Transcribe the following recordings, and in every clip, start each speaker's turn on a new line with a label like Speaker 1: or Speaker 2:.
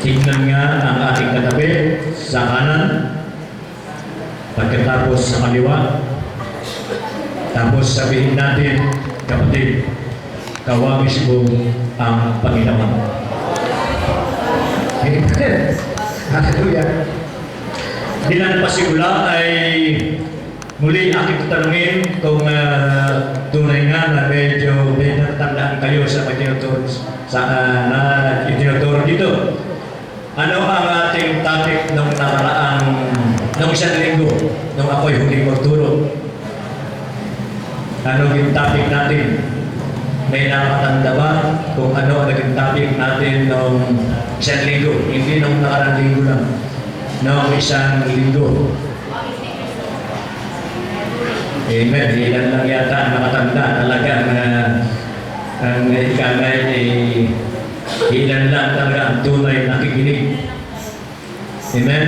Speaker 1: Tingnan nga ang ating katabi sa kanan, pagkatapos sa kaliwa. Tapos sabihin natin, kapatid, kawagis mo ang Panginoon. Amen. Hallelujah. Dinan pasigula ay muli aking tatanungin kung tunay nga na medyo may natandaan kayo sa itinuturo dito. Ano ang ating topic nung isang linggo, nung ako'y huling magturo? Ano yung topic natin? May nakatanda ba kung ano ang naging topic natin nung isang linggo? Hindi nung nakarang linggo lang. Nung isang linggo. Amen. Ilan lang yata ang nakatanda. Talagang ang ikamay ay ilan lang talaga ang tunay nakikinig. Amen.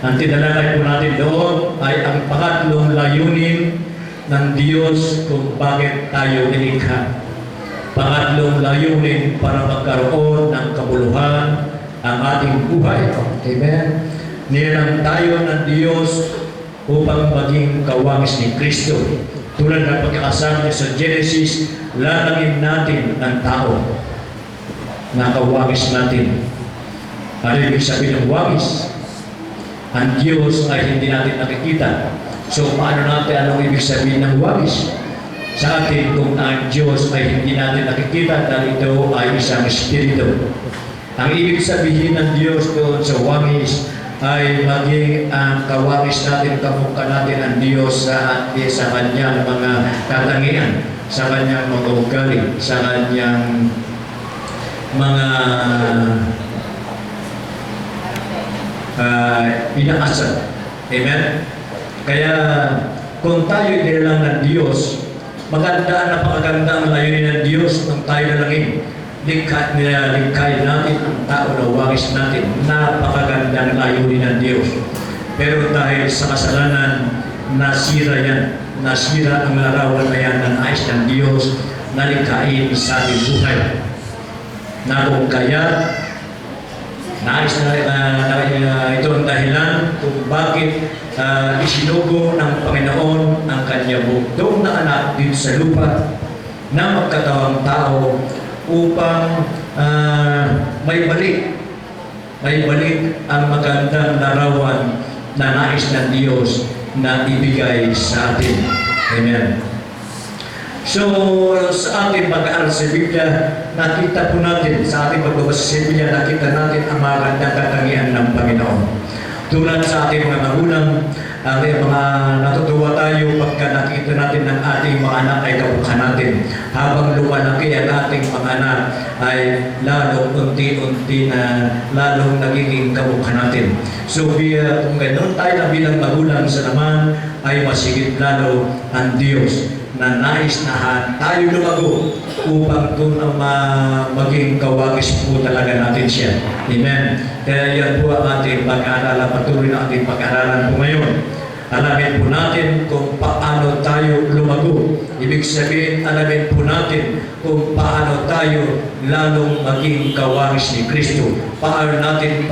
Speaker 1: Ang tinalakay po natin doon ay ang pangatlong layunin ng Diyos kung bakit tayo nilikha. Pangatlong layunin para magkaroon ng kabuluhan ang ating buhay. Amen. Nilang tayo ng Diyos upang maging kawangis ni Kristo. Tulad ng pagkakasabi sa Genesis, lalangin natin ang tao na kawangis natin. Ano ibig sabihin ng wangis? Ang Diyos ay hindi natin nakikita. So paano natin anong ibig sabihin ng wangis? Sa atin kung ang Diyos ay hindi natin nakikita dahil ito ay isang espiritu. Ang ibig sabihin ng Diyos doon sa wangis ay maging ang kawangis natin, kamukha natin ang Diyos sa kanyang mga katangian, sa kanyang mga ugali, sa kanyang mga inaasal. Amen? Kaya kung tayo nilalang ng Diyos, maganda, napakaganda ang layunin ng Diyos nung tayo nalangin. Likhain natin ang tao na wangis natin. Napakagandang layunin ng Diyos. Pero dahil sa kasalanan, nasira yan. Nasira ang larawan na yan ng nais ng Diyos na likhain sa ating buhay. Na kung kaya, nais na ito ang dahilan kung bakit isinugo ng Panginoon ang kanyang bugtong na anak dito sa lupa na magkatawang tao upang may balik ang magandang larawan na nais ng Diyos na ibigay sa atin. Amen. So, sa ating pag-aaral sa Biblia, nakita po natin, sa ating pagbabasa sa Biblia, nakita natin ang magandang katangian ng Panginoon. Tulad sa ating mga magulang, ating mga natutuwa tayo pagka nakita natin ng ating mga anak ay kamukha natin. Habang lumalaki ang ating mga anak ay lalong unti-unti na lalong nagiging kamukha natin. So kung ganoon tayo na bilang magulang sa naman ay masigit lalo ang Diyos na nais na tayo lumago upang doon ang maging kawagis po talaga natin siya. Amen. Kaya yan po ang ating pag-aaralan, patuloy na ating pag-aaralan po ngayon. Alamin po natin kung paano tayo lumago. Ibig sabihin, alamin po natin kung paano tayo lalong maging kawangis ni Kristo. Paano natin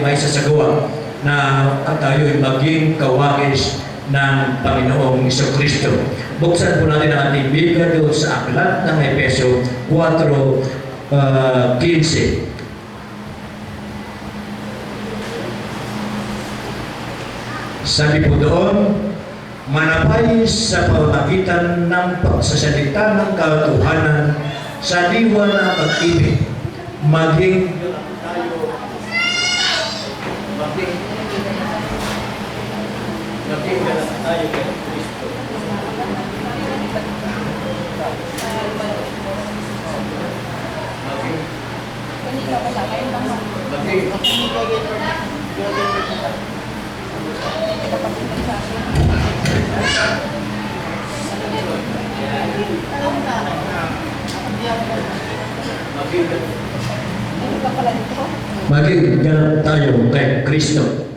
Speaker 1: may sasagawa na tayo maging kawangis ng Panginoong Kristo. Buksan po natin ang ating Biblia doon sa aklat ng Efeso 4:15. Sabi po doon, manapay sa pamamagitan ng pagsasalita ng katotohanan sa diwa ng pag-ibig, maging tayo kay Kristo. Maging ganap tayo kay Kristo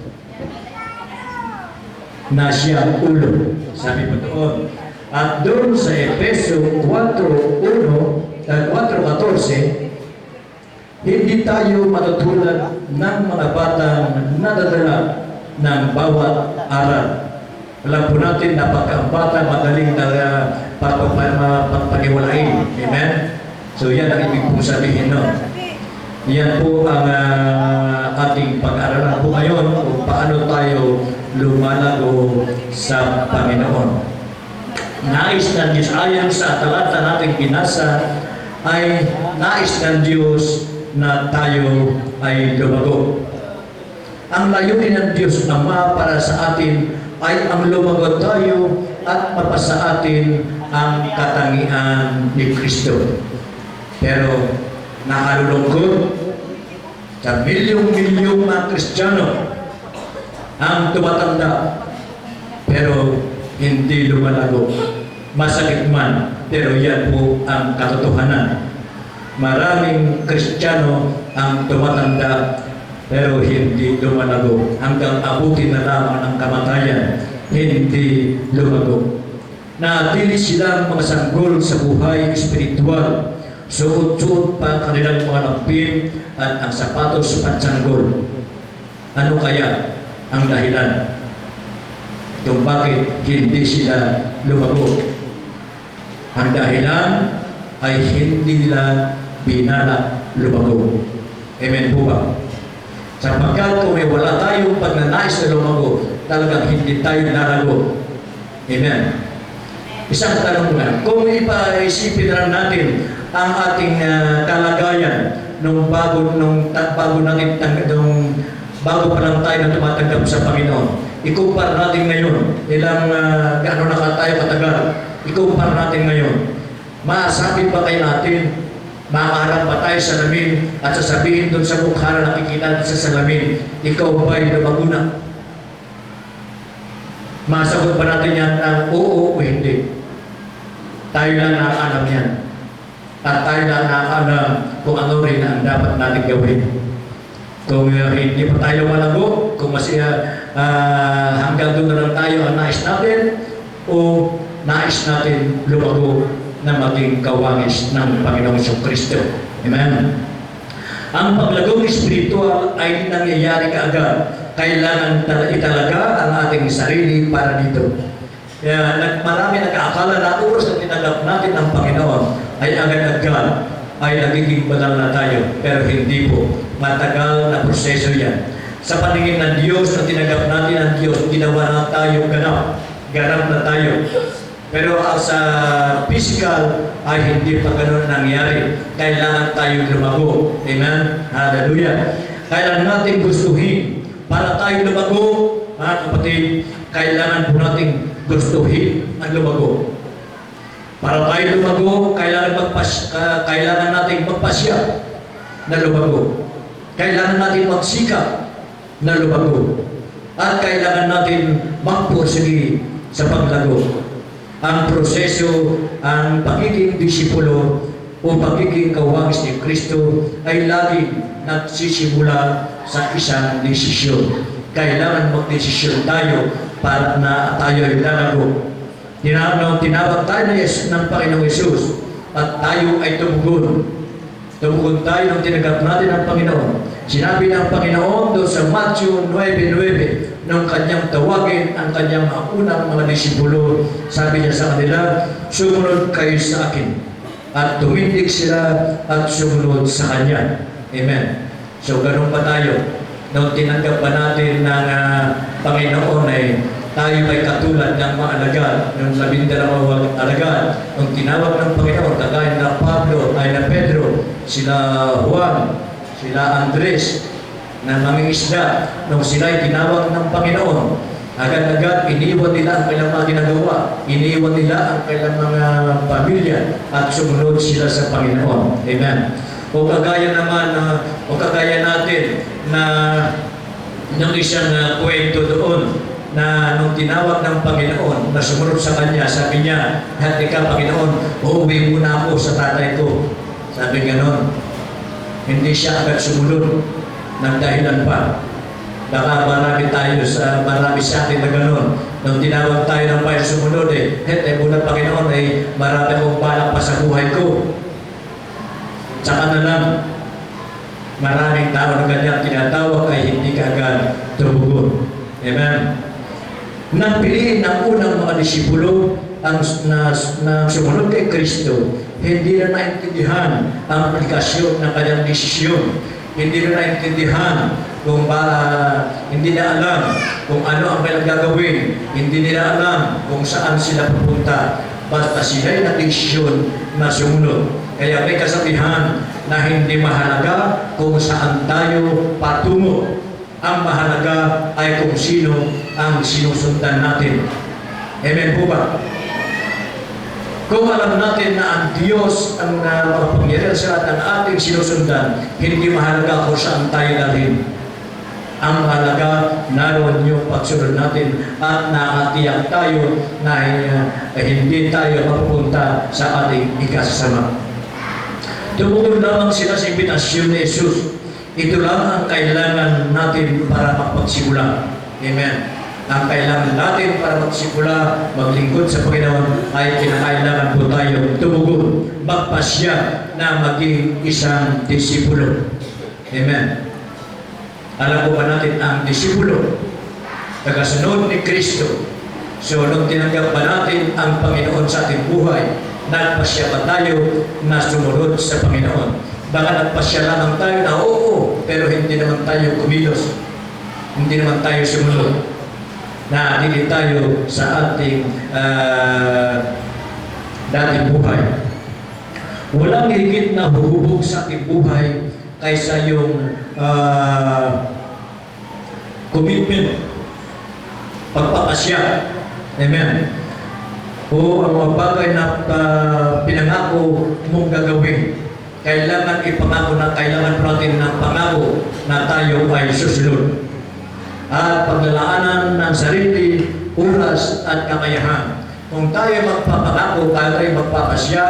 Speaker 1: na siya ulo. Sabi po doon. At doon sa Efeso 4:1 at 4:14, Hindi tayo matutulad ng mga batang nadadala ng bawat aral. Alam po natin, napakabata, madaling na pagpaniwalain. Amen? So yan ang ibig pong sabihin, no? Yan po ang ating pag-aralan po ngayon kung paano tayo lumalago sa Panginoon. Nais ng Diyos, ayon sa talata nating binasa, ay nais ng Diyos na tayo ay lumago. Ang layunin ng Diyos Ama para sa atin ay ang lumago tayo at mapasa atin ang katangian ni Kristo. Pero nakalulungkot sa milyong-milyong mga Kristiyano ang tumatanda pero hindi lumalago. Masakit man, pero yan po ang katotohanan. Maraming Kristiyano ang tumatanda pero hindi lumalago. Hanggang abutin na lamang ng kamatayan, hindi lumago. Natili silang mga sanggol sa buhay espiritual. Suot-suot pa kanilang mga lampin at ang sapatos at sanggol. Ano kaya ang dahilan kung bakit hindi sila lumago? Ang dahilan ay hindi nila binalak lumago. Amen po ba? Sapagkat kung may wala tayong pagnanais na lumago, talagang hindi tayo lalago. Amen. Isang tanong nga, kung ipaisipin na natin ang ating kalagayan bago pa lang tayo na tumatanggap sa Panginoon. Ikumpara natin ngayon, ilang gaano na tayo katagal, ikumpara natin ngayon. Masabi ba kayo natin, makaharap ba tayo sa salamin at sasabihin doon sa mukha na nakikita natin sa salamin, ikaw ba'y lumago na? Masagot ba natin yan ang oo o hindi? Tayo lang nakaalam yan. At tayo lang nakaalam kung ano rin ang dapat natin gawin. Kung hindi pa tayo malago, kung hanggang doon na lang tayo ang nais natin, o nais natin lumago na maging kawangis ng Panginoong Kristo. Amen? Ang paglagong espiritual ay nangyayari kaagad. Kailangan italaga ang ating sarili para dito. Kaya marami nag-aakala na oras na tinanggap natin ang Panginoon ay agad-agad ay nagiging banal na tayo. Pero hindi po. Matagal na proseso yan. Sa paningin ng Diyos na tinanggap natin ang Diyos, ginawa na tayo ganap. Ganap na tayo. Pero sa physical ay hindi pa ganun nangyari. Kailangan tayo lumago. Amen? Hallelujah. Kailangan natin gustuhin. Para tayo lumago, mga kapatid, kailangan po natin gustuhin ang lumago. Para tayo lumago, kailangan natin magpasya na lumago. Kailangan natin magsikap na lumago. At kailangan natin magpursige sa paglago. Ang proseso, ang pagiging disipulo o pagiging kawangis ni Kristo ay lagi nagsisimula sa isang desisyon. Kailangan magdesisyon tayo para na tayo ay lalago. Tinawag tayo ng Panginoong Yesus at tayo ay tumugon. Tumugon tayo nang tinanggap natin ang Panginoon. Sinabi ng Panginoon doon sa Matthew 9:9 nung kanyang tawagin ang kanyang unang mga disipulo, sabi niya sa kanila, sumunod kayo sa akin. At tumindig sila at sumunod sa Kanya. Amen. So, ganun pa tayo. Nung tinanggap pa natin ng Panginoon ay tayo ay katulad ng mga alagad, ng 12 alagad. Nung tinawag ng Panginoon, kagaya na Pablo, ay na Pedro, sila Juan, sila Andres, na mangingisda, nung sila ay tinawag ng Panginoon, agad-agad iniwan nila ang kailang mga ginagawa, iniwan nila ang kailang mga pamilya at sumunod sila sa Panginoon. Amen. O kagaya naman, o kagaya natin na nung isang kwento doon na nung tinawag ng Panginoon na sumunod sa Kanya, sabi niya, hati ka Panginoon, uuwi muna ako sa tatay ko. Sabi ganon. Hindi siya agad sumunod ng dahilan pa. Baka marami sa atin na gano'n. Nung tinawag tayo ng Panginoon sumunod muna Panginoon marami akong balak pa sa buhay ko. Tsaka na lang. Maraming tao na kanyang tinatawag ay hindi kaagad tumugon. Amen. Nang piliin ng unang mga disipulo ang na sumunod kay Kristo, hindi na naintindihan ang aplikasyon ng kanyang desisyon. Hindi na naintindihan kung hindi na alam kung ano ang kailang gagawin. Hindi nila alam kung saan sila pupunta. Basta sila'y nagdesisyon na sumunod. Kaya may kasabihan na hindi mahalaga kung saan tayo patungo. Ang mahalaga ay kung sino ang sinusundan natin. Amen po ba? Kung alam natin na ang Diyos ang makapangyarihan sa lahat ng ating sinusundan, hindi mahalaga kung saan tayo dalhin. Ang mahalaga, naroon yung pagsunod natin at nakatiyak tayo na hindi tayo mapupunta sa ating ikasama. Tumugon lamang sila sa imbitasyon ni Jesus. Ito lang ang kailangan natin para magpagsimula. Amen. Ang kailangan natin para magsimula, maglingkod sa Panginoon ay kinakailangan po tayo tumugon, magpasya na maging isang disipulo. Amen. Alam po ba natin ang disipulo? Tagasunod ni Kristo. So, nung tinanggap ba natin ang Panginoon sa ating buhay, nagpasya ba tayo na sumunod sa Panginoon? Baka nagpasya lamang tayo na oo, pero hindi naman tayo kumilos. Hindi naman tayo sumunod. Na hindi tayo sa ating dating buhay. Walang higit na huhubog sa ating buhay kaysa yung commitment, pagpapasya. Amen. O ang mga bagay na pinangako mong gagawin. Kailangan ipangako na kailangan natin ng pangako na tayo ay susunod. At paglalaanan ng sarili, oras at kakayahan. Kung tayo magpapangako, tayo magpapasya,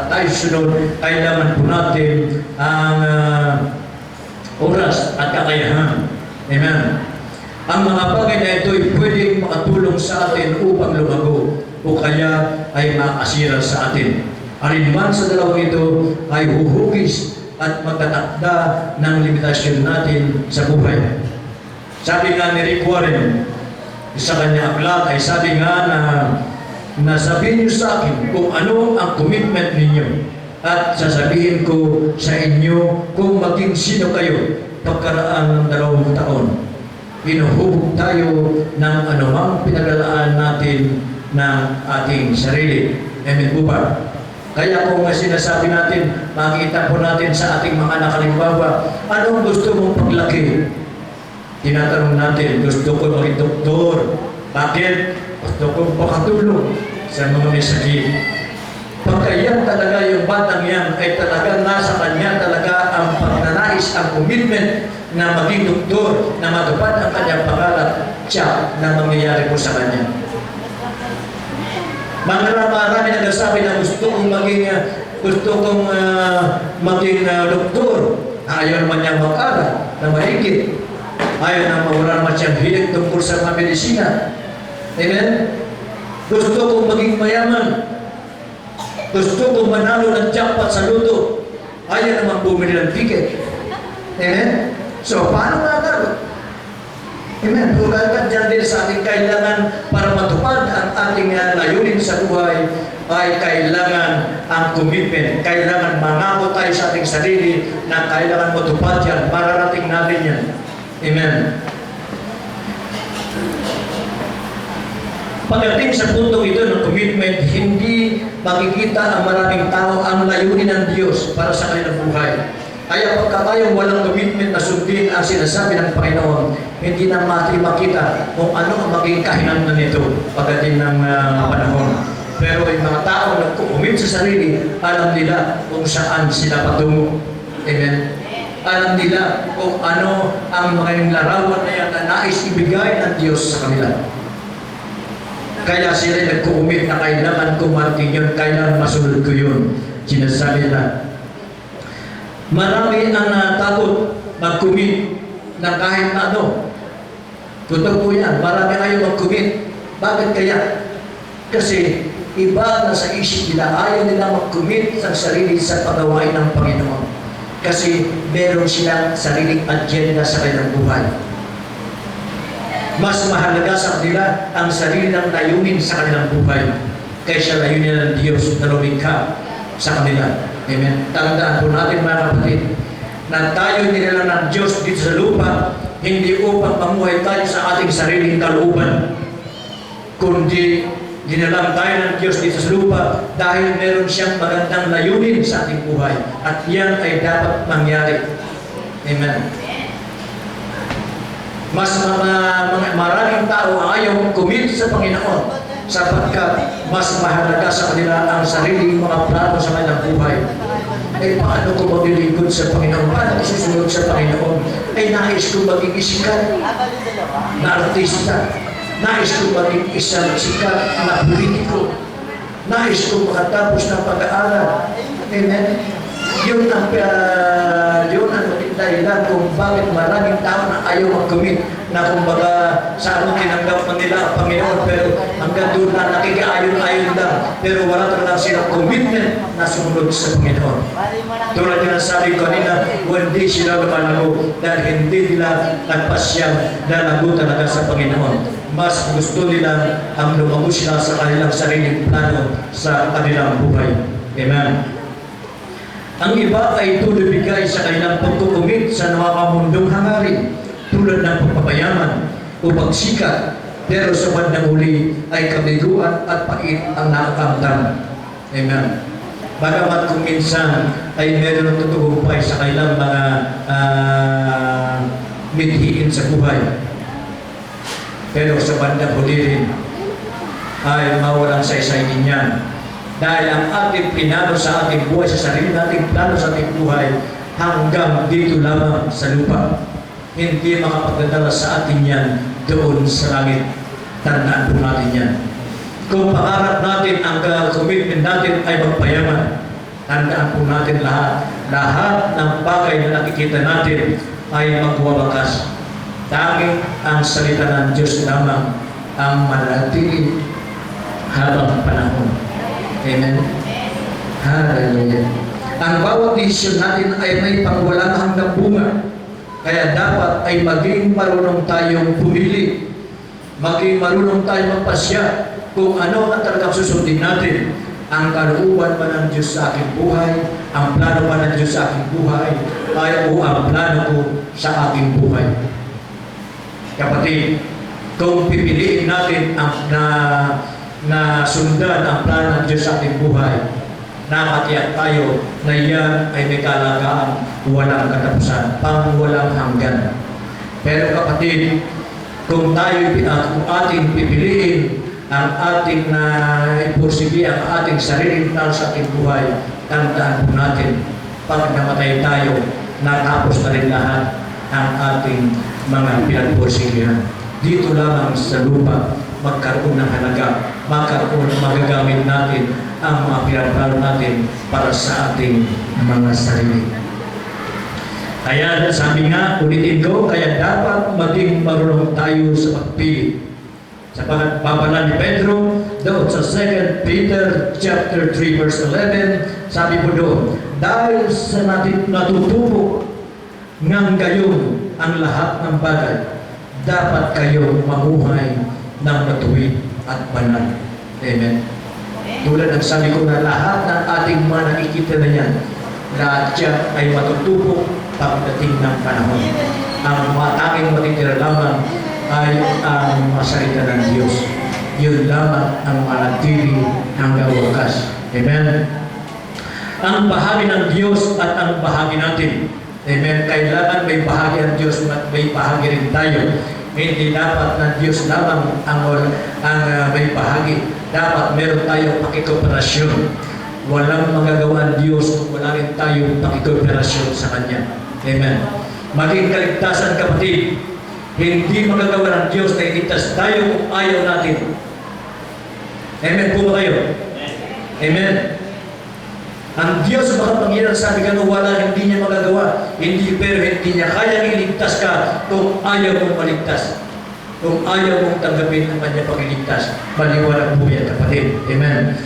Speaker 1: tayo sunod, kailangan po natin ang oras at kakayahan. Amen. Ang mga bagay na ito ay pwedeng makatulong sa atin upang lumago o kaya ay makasira sa atin. Alinman sa dalawang ito ay huhugis at magtatakda ng limitasyon natin sa buhay. Sabi nga ni Rick Warren, sa kanyang aklat ay sabi nga na sabihin niyo sa akin kung ano ang commitment ninyo at sasabihin ko sa inyo kung maging sino kayo pagkaraan ng 2 taon. Pinuhubog tayo ng anumang pinaglalaan natin ng ating sarili. Amen po ba? Kaya kung sinasabi natin, makikita po natin sa ating mga anak, halimbawa, anong gusto mong paglaki? Tinatanong natin, gusto ko maging doktor. Bakit? Gusto ko makatulong sa mga may sakit. Pagka yan talaga, yung batang yan, ay talaga nasa kanya talaga ang pagnanais, ang commitment na maging doktor, na matupad ang kanyang pangarap, siya na mangyayari po sa kanya. Marami nagsasabi na gusto kong maging doktor. Ayaw naman niyang mag-aral na mahigit. Ayaw na mawala naman siyang hilig tungkol sa mga medisina. Amen? Gusto kong maging mayaman. Gusto kong manalo ng jackpot sa luto. Ayaw naman bumili ng ticket. Amen? So, paano manalo? Amen. Pagkat dyan din sa ating kailangan para matupad ang ating layunin sa buhay ay kailangan ang commitment. Kailangan mangako tayo sa ating sarili na kailangan matupad yan. Mararating natin yan. Amen. Pagdating sa puntong ito ng commitment, hindi makikita ang maraming tao ang layunin ng Diyos para sa kanilang buhay. Kaya pagka tayong walang commitment na sundin ang sinasabi ng Panginoon, hindi na makita kung ano ang maging kahinatnan nito pagdating ng panahon. Pero yung mga tao na kumit sa sarili, alam nila kung saan sila patungo. Amen. Alam nila kung ano ang mga larawan na yan na nais ibigay ng Diyos sa kanila. Kaya sila nagkukumit na kailangan kumarating yun, kailangan masunod ko yun. Sinasabi nila. Marami ang natakot mag-commit na kahit na ano. Totoo po yan. Marami ayaw mag-commit. Bakit kaya? Kasi iba na sa isip nila, ayaw nila mag-commit sa sarili sa pagawain ng Panginoon. Kasi meron silang sariling agenda sa kanilang buhay. Mas mahalaga sa kanila ang sarili ng layunin sa kanilang buhay kaysa layunin ng Diyos na lumikha sa kanila. Amen. Tandaan po natin mga kapatid, na tayo nilala ng Diyos dito sa lupa, hindi upang mamuhay tayo sa ating sariling kalooban, kundi dinalang tayo ng Diyos dito sa lupa dahil meron siyang magandang layunin sa ating buhay. At yan ay dapat mangyari. Amen. Mas maraming tao ayaw commit sa Panginoon sapagkat mas mahalaga sa kanila ang sariling mga plano sa kanilang buhay. Ay paano ko maglilingkod sa Panginoon? Paano ko susunod sa Panginoon? Ay nais ko maging sikat na artista. Nais ko maging isang sikat na politiko. Nais ko makatapos ng pag-aaral. Amen. Yun ang dahilan kung bakit maraming tao na ayaw mag-commit na kumbaga sa ano tinanggap man nila ang Panginoon pero hanggang doon na nakikiayon-ayon lang pero wala talaga silang commitment na sumunod sa Panginoon. Tulad yung nasabi ko kanina, hindi sila lumalago dahil hindi nila nagpasyang lalago talaga sa Panginoon. Mas gusto nila ang lumago sila sa kanilang sariling plano sa kanilang buhay. Amen. Ang iba ay tuloy bigay sa kanilang pagkukumit sa namakamundong hangarin tulad ng pagpapayaman o pagsikat, pero sa bandang huli ay kabiguan at pait ang nakakamtan. Amen. Bagamat kung minsan ay meron ng tutugumpay sa kanilang mga mithiin sa buhay, pero sa bandang huli rin ay mawalang saysay din yan. Dahil ang ating pinano sa ating buhay, sa sarili nating plano sa ating buhay, hanggang dito lamang sa lupa. Hindi makapagdadala sa atin yan doon sa langit. Tandaan po natin yan. Kung pangarap natin, ang commitment natin ay magpayaman, tandaan po natin lahat ng bagay na nakikita natin ay magwawakas. Tanging ang salita ng Diyos lamang ang manatili habang panahon. Amen. Hallelujah. Ang bawat desisyon natin ay may pangwalang hanggang bunga. Kaya dapat ay maging marunong tayong pumili. Maging marunong tayong magpasya kung ano ang talagang susundin natin. Ang kalooban ba ng Diyos sa aking buhay, ang plano ba ng Diyos sa aking buhay, ay o ang plano ko sa aking buhay. Kapatid, kung pipiliin natin ang na sundan ang plano ng Diyos sa ating buhay, nakatiyak tayo na yan ay may kalagaan walang katapusan, pang walang hanggan. Pero kapatid, kung ating pipiliin ang ating ipursige ang ating sariling plano sa ating buhay, tandaan po natin, pag namatay tayo, natapos na rin lahat ang ating mga pinagpursigihan. Dito lamang sa lupa, magkaroon ng halaga, magagamit natin ang mga pinagplano natin para sa ating mga sarili. Kaya sabi nga, ulitin ko, kaya dapat maging marunong tayo sa pagpili. Sa pagpapala ni Pedro, doon sa 2 Peter chapter 3 verse 11, sabi po doon, dahil sa natutupo ngang gayon ang lahat ng bagay, dapat kayo mamuhay ng matuwid at banal. Amen. Tulad ng sabi ko na lahat ng ating mga nakikita na yan, lahat yan ay matutupo pagdating ng panahon. Ang tanging matitira lamang ay ang masalita ng Diyos. Yun lamang ang manatili hanggang wakas. Amen. Ang bahagi ng Diyos at ang bahagi natin. Amen. Kailangan may bahagi ang Diyos at may bahagi rin tayo. Hindi dapat ng Diyos lamang ang may bahagi. Dapat meron tayong pakikooperasyon. Walang magagawa ang Diyos kung wala rin tayong pakikooperasyon sa Kanya. Amen. Maging kaligtasan, kapatid. Hindi magagawa ng Diyos na iligtas tayo kung ayaw natin. Amen po ba kayo? Amen. Ang Diyos makapangyarihan, sabi ka wala, hindi niya magagawa. Pero hindi niya kaya iligtas ka kung ayaw mong maligtas. Kung ayaw mong tanggapin ang kanya pagliligtas. Maliwanag po yan, kapatid. Amen.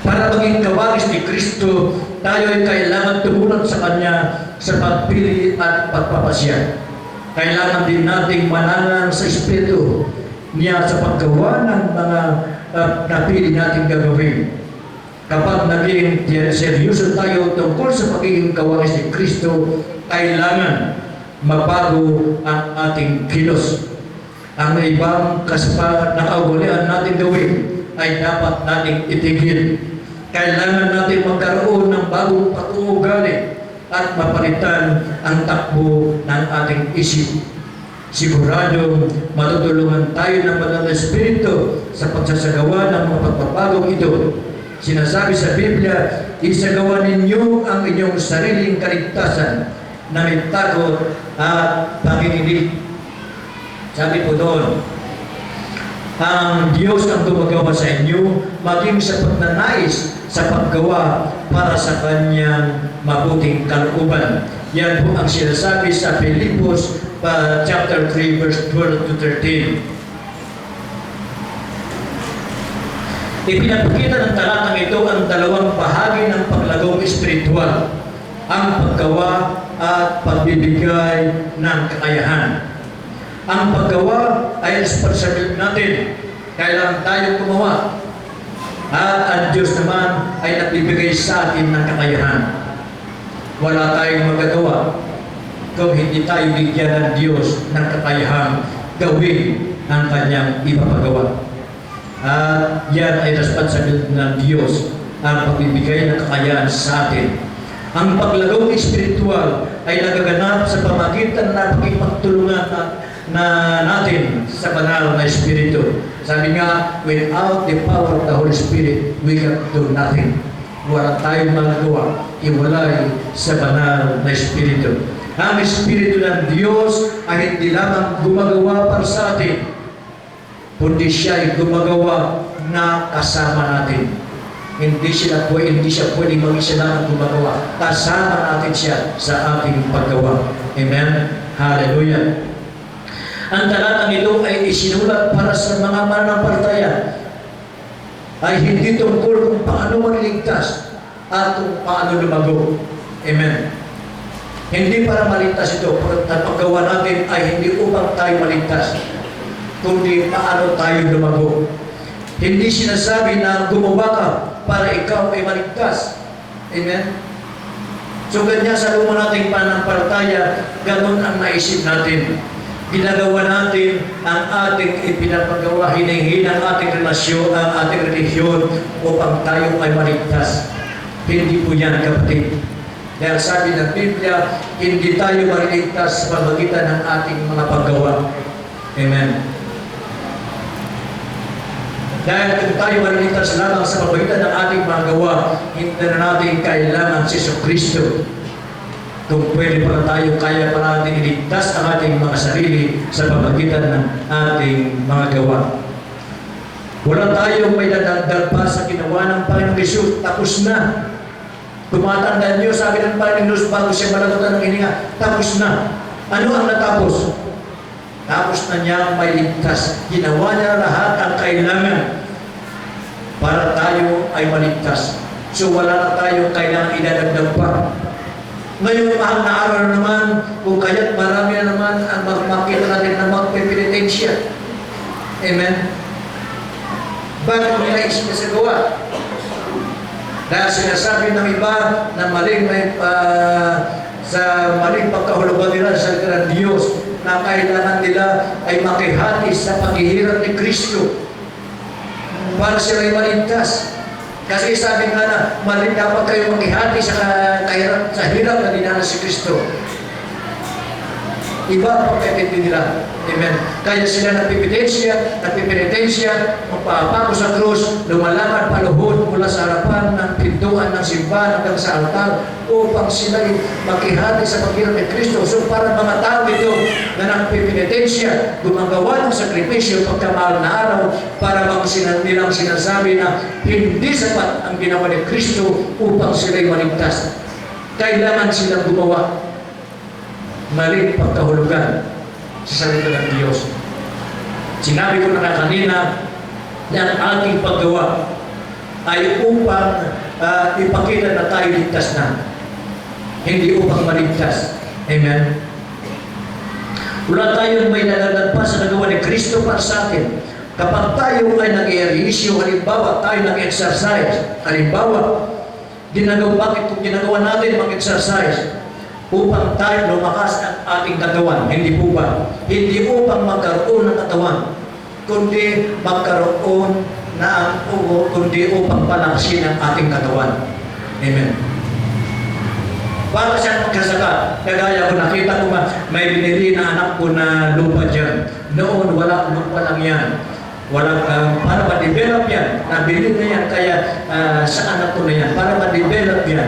Speaker 1: Para maging kawagis ni Kristo, tayo ay kailangan tumulat sa Kanya sa pagpili at pagpapasya. Kailangan din nating mananang sa Espiritu niya sa paggawa ng mga napili nating gagawin. Kapag naging seryoso tayo tungkol sa pagiging kawangis ni Kristo, kailangan mabago ang ating kilos. Ang ibang nakaugalian natin gawin ay dapat nating itigil. Kailangan natin magkaroon ng bagong pag-uugali at mapalitan ang takbo ng ating isip. Siguradong matutulungan tayo ng Banal na Espiritu sa pagsasagawa ng mga pagbabagong ito. Sinasabi sa Biblia, isagawa ninyo ang inyong sariling kaligtasan na may takot at panginginig. Sabi po doon, ang Diyos ang gumagawa sa inyo, maging sa pagnanais sa paggawa para sa Kanyang mabuting kalooban. Yan po ang sinasabi sa Filipos chapter 3 verse 12 to 13. Ipinapakita ng talatang ito ang dalawang bahagi ng paglagong espiritual, ang paggawa at pagbibigay ng kakayahan. Ang paggawa ay responsibility natin. Kailangan tayong gumawa. At ang Diyos naman ay nagbibigay sa atin ng kakayahan. Wala tayong magagawa kung hindi tayo bigyan ng Diyos ng kakayahan gawin ang Kanyang ipapagawa. At yan ay responsibility ng Diyos ang pagbibigay ng kakayahan sa atin. Ang paglagong espiritual ay nagaganap sa pamagitan ng pagpagtulungan natin sa Banal na Espiritu. Sabi nga, without the power of the Holy Spirit, we can do nothing. Wala tayong magagawa, iwalay sa Banal na Espiritu. Ang Espiritu ng Diyos ay hindi lamang gumagawa para sa atin, kundi siya ay gumagawa na kasama natin. Hindi siya pwede mag-isa lang gumagawa. Kasama natin siya sa ating paggawa. Amen? Hallelujah! Ang talatang ito ay isinulat para sa mga mananampalataya. Ay hindi tungkol kung paano maniligtas at kung paano lumago. Amen? Hindi para maligtas ito. Ang paggawa natin ay hindi upang tayo maligtas, kundi paano tayo lumago. Hindi sinasabi na gumawa ka para ikaw ay maligtas. Amen? So ganyan sa luma nating pananampalataya, ganun ang naisip natin. Ginagawa natin ang ating ipinapagawa, hinihingi ang ating relasyon, ang ating relihiyon upang tayo ay maligtas. Hindi po yan, kapatid. Dahil sabi ng Biblia, hindi tayo maliligtas sa pamagitan ng ating mga paggawa. Amen. Dahil kung tayo maliligtas lamang sa pamagitan ng ating mga gawa, hindi na natin kailangan si Kristo. Kung pwede pa tayo, kaya pa natin iligtas ang ating mga sarili sa pamagitan ng ating mga gawa. Wala tayong may nadagdag pa sa ginawa ng Panginoong Hesus. Tapos na. Tumatandaan niyo, sabi ng Panginoong Hesus bago siya malagutan ng hininga, tapos na. Ano ang natapos? Tapos na niya may ligtas. Ginawa niya lahat ang kailangan para tayo ay maligtas. So wala na tayo kailangan idadagdag pa. Ngayon, mahal na araw naman, kung kaya't marami na naman ang makita natin na magpipinitensya. Amen? Bakit nila isinasagawa? Dahil sinasabi ng iba na sa maling pagkahulugan nila sa salita ng Diyos na kailangan nila ay makihati sa paghihirap ni Kristo para sila ay maligtas. Kasi sabi nga na, mali dapat kayo makihati sa hirap na dinanas si Kristo. Iba ang pagkaintindi nila. Amen. Kaya sila nagpipitensya, magpapako sa krus, lumalakad paluhod mula sa harapan ng pintuan ng simbahan hanggang sa altar upang sila makihati sa paghirap ni Kristo. So para mga tao ito na nagpipitensya, gumagawa ng sakripisyo pagkamahal na araw para nilang sinasabi na hindi sapat ang ginawa ni Kristo upang sila'y maligtas. Kailangan silang gumawa maling pagkahulugan sa salita ng Diyos. Sinabi ko na kanina na ang ating paggawa ay upang ipakita na tayo ligtas na. Hindi upang maligtas. Amen? Wala tayong may nalagad pa sa nagawa ni Kristo para sa atin. Kapag tayo ay nag-ehersisyo, halimbawa, tayo nag-exercise, halimbawa, bakit kung ginagawa natin mag-exercise? Upang tayo lumakas ang ating katawan. Hindi po ba? Hindi upang magkaroon ng katawan, kundi magkaroon kundi upang palaksin ang ating katawan. Amen. Para siyang magkasaka, kagaya ko nakita ko may binili na anak ko na lupa dyan. Noon, wala lupa lang yan. Walang, para ma-develop yan. Nabili na yan, kaya sa anak ko na yan. Para ma-develop yan.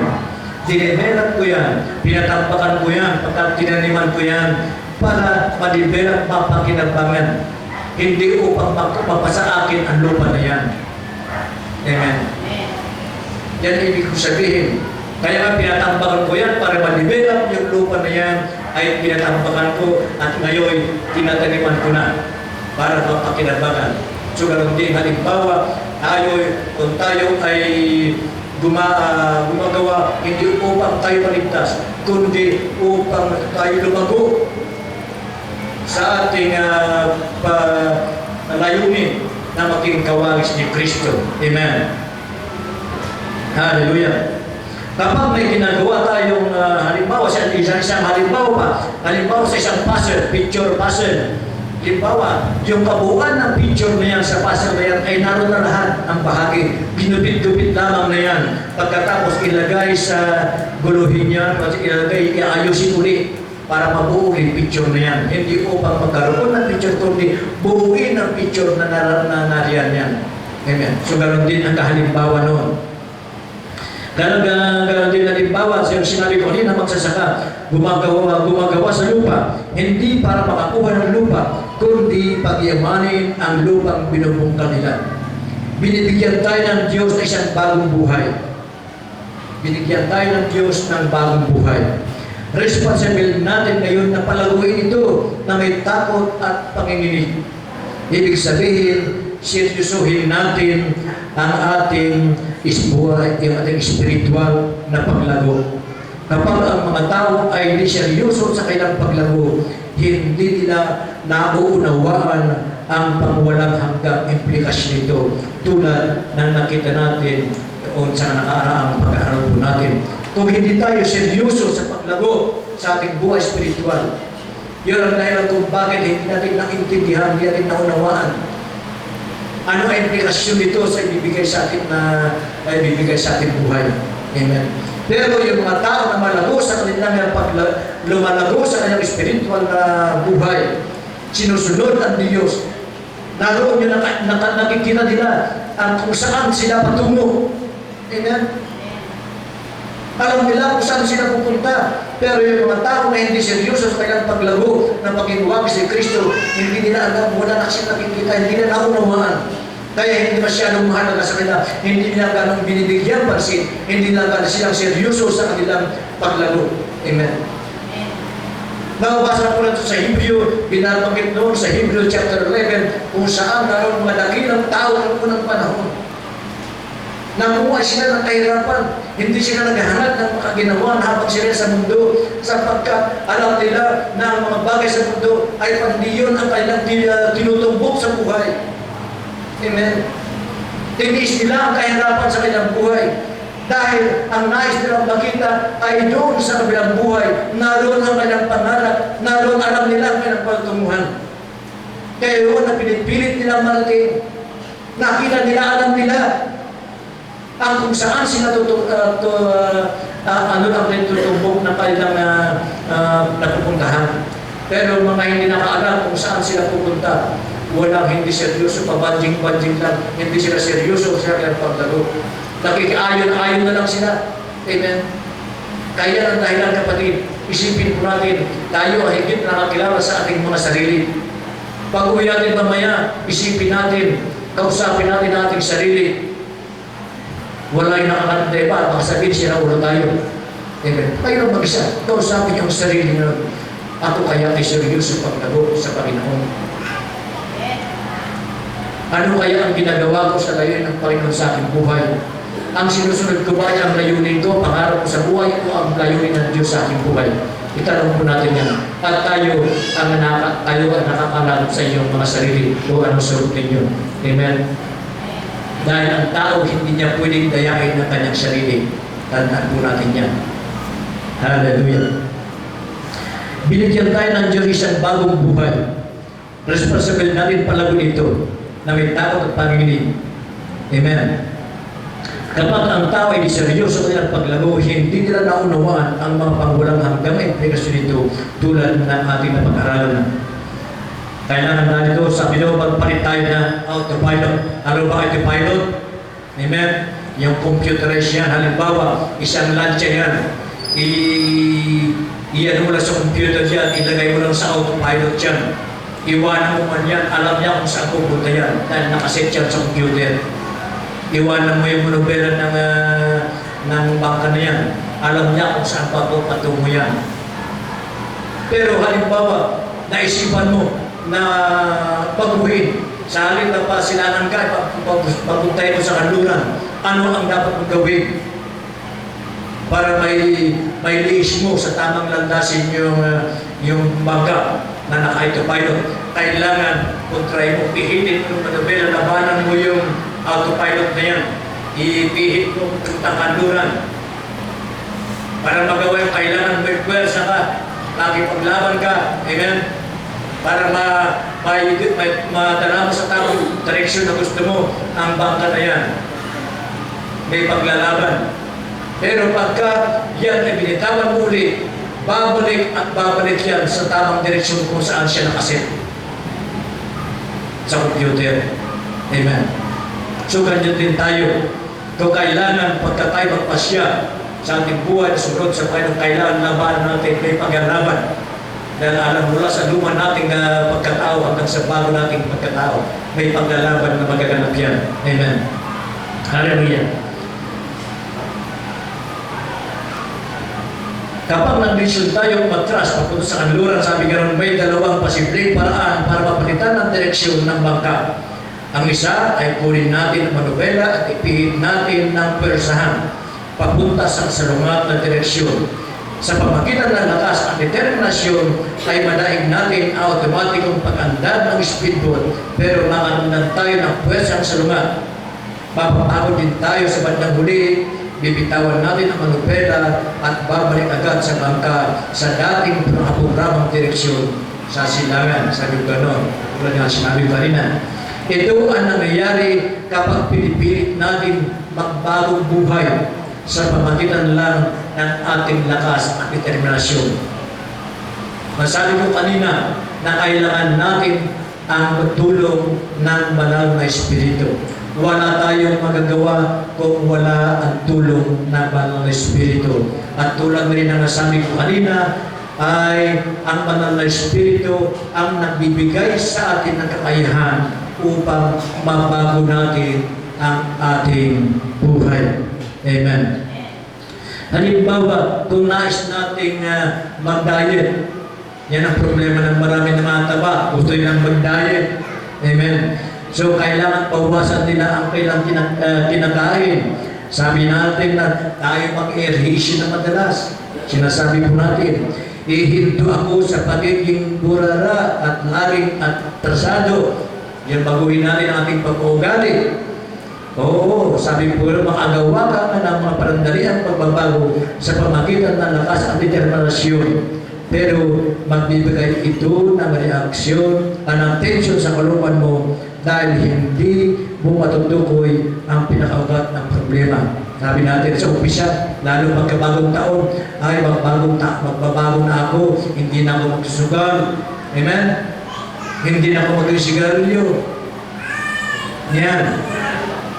Speaker 1: Dinevelop ko yan. Pinatampakan ko yan. Pagkat tinaniman ko yan. Para ma-develop, mapakinabangan. Hindi upang magpapasa akin ang lupa na yan. Amen. Yan ibig ko sabihin. Kaya nga pinatampakan ko yan para ma-develop yung lupa na yan ay pinatampakan ko at ngayon tinataniman ko na para mapakinabangan. So ganun din halimbawa, kung tayo ay gumagawa hindi upang tayo maligtas, kundi upang tayo lumago sa ating layunin na maging kawangis ni Kristo. Amen. Hallelujah. Kapag may ginagawa tayong halimbawa sa isang halimbawa sa isang puzzle, picture puzzle, halimbawa, yung kabuuan ng picture na yan sa puzzle na yan ay naroon na lahat ang bahagi. Ginupit-gupit lamang na yan. Pagkatapos ilagay sa guluhin yan, iayusin ulit para mabuo yung picture na yan. Hindi upang magkaroon ng picture, kundi buuin ang picture na nariyan yan. Amen. So, ganoon din ang kahalimbawa noon. Ganon din halimbawa, sinabi ko kanina, magsasaka, gumagawa sa lupa, hindi para makakuha ng lupa, kundi pagyamanin ang lupang binubungka nila. Binibigyan tayo ng Diyos ng isang bagong buhay. Binigyan tayo ng Diyos ng bagong buhay. Responsible natin ngayon na palaguin ito na may takot at panginginig. Ibig sabihin, seryosohin natin ang ating buhay, yung ating spiritual na paglago. Kapag ang mga tao ay hindi seryoso sa kanilang paglago, hindi nila nauunawaan ang pangwalang hanggang implikasyon nito, tulad ng nakita natin doon sa nakaraang pag-aaral po natin. Kung hindi tayo seryoso sa paglago sa ating buhay spiritual, yun ang dahilan kung bakit hindi natin naintindihan, hindi natin naunawaan ano ang implikasyon nito sa ibibigay sa ating buhay. Amen. Pero yung mga tao na malago sa kanilang lumalago sa kanilang spiritual na buhay, sinusunod ang Diyos, naroon yung nakikita nila kung saan sila patungo. Amen. Alam nila kung saan sila pupunta. Pero yung mga tao na hindi seryoso sa kanilang paglago na pag-iwag si Kristo, hindi nila alam, wala na silang nakikita, hindi nila naunawaan. Kaya hindi masyadong mahalaga sa kanila, hindi nila ganong binibigyan pansin, hindi nila silang seryoso sa kanilang paglago. Amen. Nababasa ko lang sa Hebrew, binabanggit noon sa Hebrew chapter 11, kung saan naroon madakilang tao ng unang panahon. Namuha sila ng kahirapan. Hindi sila naghahanap ng makaginawa habang sila sa mundo, sapagkat alam nila na ang mga bagay sa mundo ay pandiyon ang kanilang tinutumbok sa buhay. Amen. Tinis nila ang kahirapan sa kanilang buhay. Dahil ang nais nilang makita ay doon sa kabilang buhay, naroon ang kanilang pangarap, naroon alam nila ang kanilang pagtunguhan. Kaya yun na pinipilit nilang marating. Nakita nila, alam nila ang kung saan sila tutumbok ng kanilang napupuntahan. Pero mga hindi nakaalam kung saan sila pupunta, walang hindi seryoso, pabanjing-banjing lang, hindi sila seryoso sa kanilang paglago. Nakikiayon-ayon na lang sila. Amen. Kaya ang dahilan, kapatid, isipin po natin, tayo ay higit nakakilala sa ating mga sarili. Pag-uwi natin mamaya, isipin natin, kausapin natin ating sarili. Wala yung nakakantay pa, baka sabihin siya na ulo tayo. Amen. Kayo lang mag-isa, kausapin yung sarili na ako kaya ay seryoso paglago sa Panginoon. Ano kaya ang ginagawa ko sa layo ng Panginoon sa aking buhay? Ang sinusunod ko ba ay ang layunin ko, pangarap ko sa buhay ko, ang layunin ng Diyos sa aking buhay? Itanong po natin yan. At tayo ang nakakakalap sa inyong mga sarili kung anong sagot ninyo. Amen? Dahil ang tao hindi niya pwedeng dayain ng kanyang sarili. Tandaan po natin yan. Hallelujah. Binigyan tayo ng Diyos isang bagong buhay. Responsible natin palago ito na may takot at panginginig. Amen. Kapag ang tao ay seryoso sa kanilang paglago, hindi nila naunawaan ang mga pangwalang hanggang implikasyon nito tulad ng ating napag-aralan. Kailangan na ito, sabi nyo, magpalit tayo ng autopilot. Ano ba autopilot? Amen? Yung computerized yan. Halimbawa, isang lansya yan. I-ano mo lang sa computer dyan, ilagay mo lang sa autopilot dyan. Iwanan mo man yan, alam niya kung saan pupunta yan dahil nakaset yan sa computer. Iwanan mo yung monobela ng bangka na yan. Alam niya kung saan patungo yan. Pero halimbawa, naisipan mo na pag-uwi, sa halip na pasilanan ka, papuntay mo sa kanluran, ano ang dapat mong gawin? Para may liis mo sa tamang landasin yung bangka na naka-autopilot. Kailangan, kontray mo, pihitin mo yung monobela, labanan mo yung autopilot na yan. Ipihit mo ang kanluran. Para magawa yung kailangan may pwersa ka, makipaglaban ka. Amen? Para madala mo sa tamang direksyon na gusto mo ang bangka na yan. May paglalaban. Pero pagka yan ay binitawan mo ulit, babalik at babalik yan sa tamang direksyon kung saan siya nakaset. Sa computer. Amen. So, ganyan din tayo. Kung kailangan, pagka tayo magpasya sa ating buhay, sunod sa Panginoon, kailangan labanan natin, may paglalaban. Dahil alam mula sa luma nating pagkatao hanggang sa bago nating pagkatao, may paglalaban na magaganap yan. Amen. Hallelujah. Kapag nag-mission tayo matras papunta sa kanluran, sabi ganoon, may dalawang posibleng paraan para mapalitan ang direksyon ng bangka. Ang isa ay kunin natin ang manubela at ipihit natin ng pwersahan papunta sa salungat na direksyon. Sa pamagitan ng lakas at determinasyon ay madaig natin ang automatikong pag-andad ng speedboat, pero makaramdam tayo ng pwersang salungat. Mapapagod din tayo sa bandang huli, bibitawan natin ang manubela at babalik agad sa bangka sa dating programang direksyon sa silangan, sa Lugano. Tulad nga sinabi kanina. Ito ang nangyayari kapag pinipilit natin magbagong buhay sa pamagitan lang ng ating lakas at determinasyon. Masabi ko kanina na kailangan natin ang tulong ng banal na Espiritu. Wala tayong magagawa kung wala ang tulong ng banal na Espiritu. At tulad rin ang nasabi ko kanina, ay ang banal na Espiritu ang nagbibigay sa atin ng kakayahan upang mabago natin ang ating buhay. Amen. Halimbawa, kung nais nating mag-diet, yan ang problema ng marami ng mga taba. Gusto nilang mag-diet. Amen. So, kailangan pauwasan nila ang kailang kinakain. Sabi natin na tayo mag-ehersisyo na madalas. Sinasabi po natin, ihinto ako sa pagiging burara at laging atrasado. Yan, baguhin natin ang ating pag-uugali. Oo, sabi po rin, makagawa ka ng mga parandaliang pagbabago sa pamagitan ng lakas at determinasyon. Pero magbibigay ito ng reaksyon at ng tensyon sa kalooban mo dahil hindi mo matutukoy ang pinakaugat ng problema. Sabi natin sa umpisa, lalo pagkabagong taon, ay magbabago na ako, hindi na ako magsusugal. Amen? Hindi na ako mag-sigarilyo. Yan.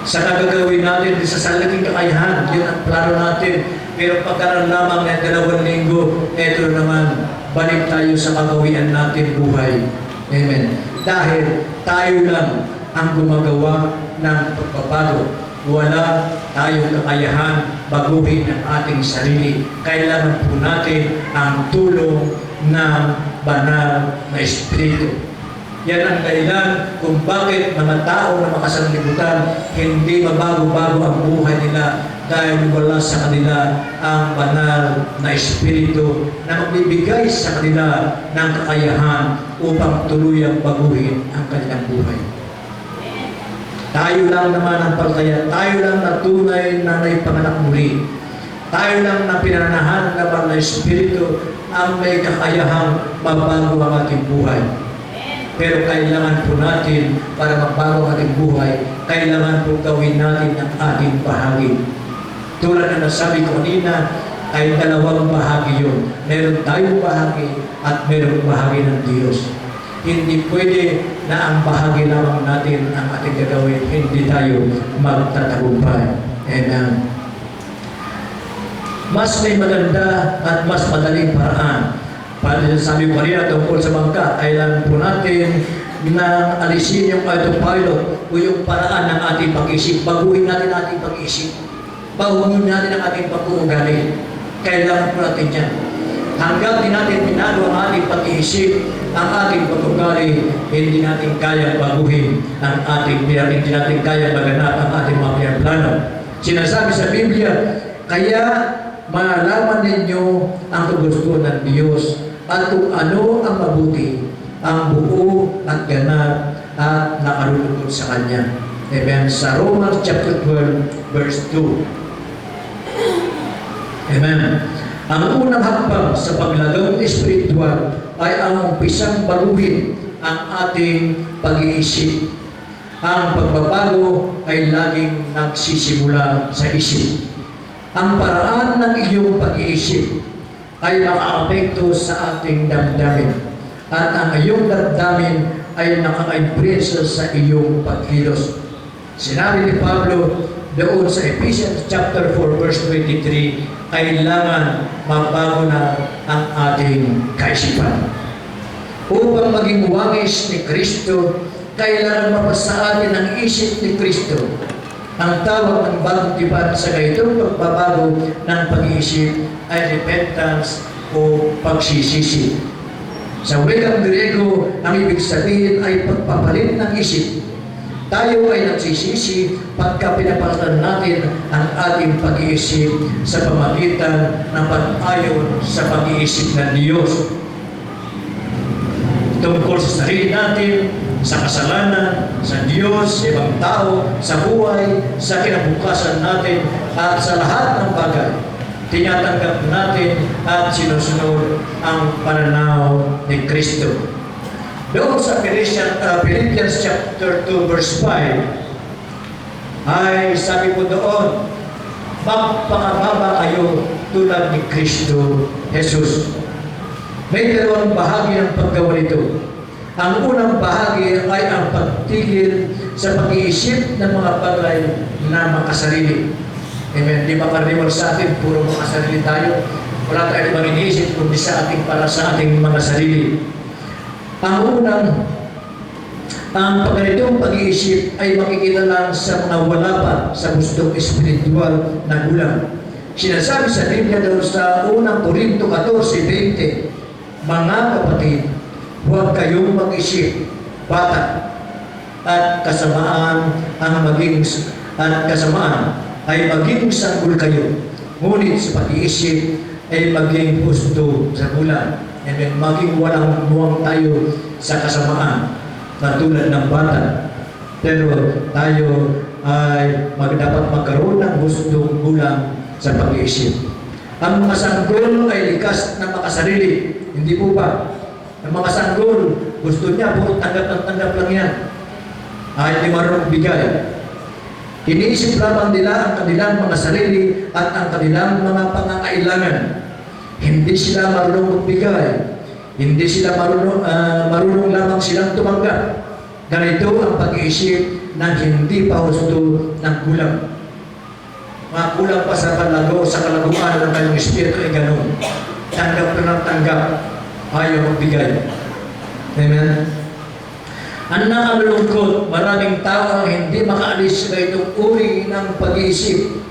Speaker 1: Sa nagagawin natin, sa salaking kakayahan, yun ang plano natin. Pero pagkaroon lamang ng 2 linggo, eto naman, balik tayo sa kagawian natin buhay. Amen. Dahil tayo lang ang gumagawa ng pagbabago. Wala tayong kakayahan baguhin ang ating sarili. Kailangan po natin ang tulong ng banal na Espiritu. Yan ang dahilan kung bakit mga tao na makasanlibutan hindi mabago-bago ang buhay nila dahil wala sa kanila ang banal na Espiritu na magbibigay sa kanila ng kakayahan upang tuluyang baguhin ang kanilang buhay. Tayo lang naman ang palataya, tayo lang na tunay na naipanganak muli. Tayo lang na pinananahan naman na Espiritu ang may kakayahang mabago ang ating buhay. Pero kailangan po natin, para magbago ang ating buhay, kailangan po gawin natin ang ating bahagi. Tulad na nasabi ko kanina, ay dalawang bahagi yun. Meron tayong bahagi at meron bahagi ng Diyos. Hindi pwede na ang bahagi lamang natin ang ating gagawin, hindi tayo magtatagumpay. Amen. Mas may maganda at mas madaling paraan. Para sabi ko kanina tungkol sa bangka, kailangan po natin na alisin yung autopilot o yung paraan ng ating pag-isip. Baguhin natin ang ating pag-isip. Baguhin natin ang ating pag-uugali. Kailangan po natin yan. Hanggang di natin pinalo ang ating pag-iisip, ang ating pag-uugali, hindi natin kaya baguhin ang ating pinag, hindi natin kaya maganap ang ating mga plano. Sinasabi sa Biblia, kaya malaman ninyo ang kagustuhan ng Diyos at kung ano ang mabuti, ang buo at ganap at nakalulugod sa Kanya. Amen. Sa Romans chapter 12, verse 2. Amen. Ang unang hakbang sa paglagawang espiritual ay ang umpisang baguhin ang ating pag-iisip. Ang pagbabago ay laging nagsisimula sa isip. Ang paraan ng iyong pag-iisip ay makaapekto sa ating damdamin at ang iyong damdamin ay nakaka-impresa sa iyong pagkilos. Sinabi ni Pablo doon sa Ephesians chapter 4 verse 23, kailangan mabago na ang ating kaisipan. Upang maging wangis ni Kristo, kailangan mapasa atin ang isip ni Kristo. Ang tawag ng bagong tipan sa ganitong pagbabago ng pag-iisip ay repentance o pagsisisi. Sa wikang Griego, ang ibig sabihin ay pagpapalit ng isip. Tayo ay nagsisisi pagka pinapalitan natin ang ating pag-iisip sa pamagitan ng pag-ayon sa pag-iisip ng Diyos. Tungkol sa sarili natin, sa kasalanan, sa Diyos, sa ibang tao, sa buhay, sa kinabukasan natin, at sa lahat ng bagay, tinatanggap natin at sinusunod ang pananaw ni Kristo. Doon sa Philippians chapter 2 verse 5, ay sabi po doon, magpakababa kayo tulad ni Kristo Jesus. May dalawang bahagi ng paggawa nito. Ang unang bahagi ay ang pagtigil sa pag-iisip ng mga bagay na makasarili. Amen. Di ba karaniwan sa atin, puro makasarili tayo. Wala tayo ibang iniisip kundi sa ating para sa ating mga sarili. Ang ganitong pag-iisip ay makikita lang sa mga wala pa sa gustong espiritual na gulang. Sinasabi sa Biblia doon sa unang Korinto 14:20, mga kapatid, huwag kayong mag-isip, bata, at kasamaan ay maging sanggol kayo. Ngunit sa pag-iisip ay maging husto sa bulan. And then maging walang muwang tayo sa kasamaan, katulad ng bata. Pero tayo ay dapat magkaroon ng hustong bulang sa pag-iisip. Ang mga sanggol ay likas na makasarili. Hindi po ba? Ang mga sanggol, gusto niya, puro tanggap lang yan. Ay di marunong bigay. Iniisip lamang nila ang kanilang mga sarili at ang kanilang mga pangangailangan. Hindi sila marunong magbigay. Hindi sila marunong lamang silang tumanggap. Ganito ang pag-iisip ng hindi pa husto ng kulang. Mga kulang pa sa kalaguan ng kanyang espiritu ay ganun. Tanggap na ng tanggap. Ayaw magbigay. Amen? Ang nakalulungkot, maraming tao ang hindi makaalis sa itong uri ng pag-iisip.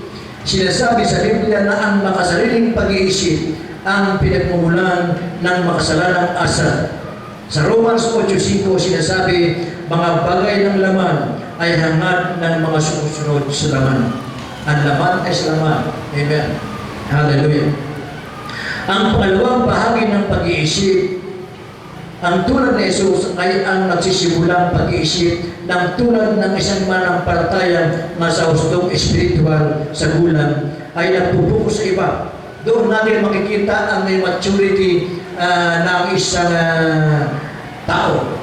Speaker 1: Sinasabi sa Biblia na ang makasariling pag-iisip ang pinagmumulan ng makasalanang asa. Sa Romans 8:5 sinasabi, mga bagay ng laman ay hangad ng mga sumusunod sa laman. Ang laman ay sa laman. Amen. Hallelujah. Ang pangalawang bahagi ng pag-iisip, ang tulad ni Jesus ay ang nagsisimulang pag-iisip ng tulad ng isang manampalatayang nasa hustong espiritual sa gulang ay nagpupuko sa iba. Doon natin makikita ang may maturity ng isang tao.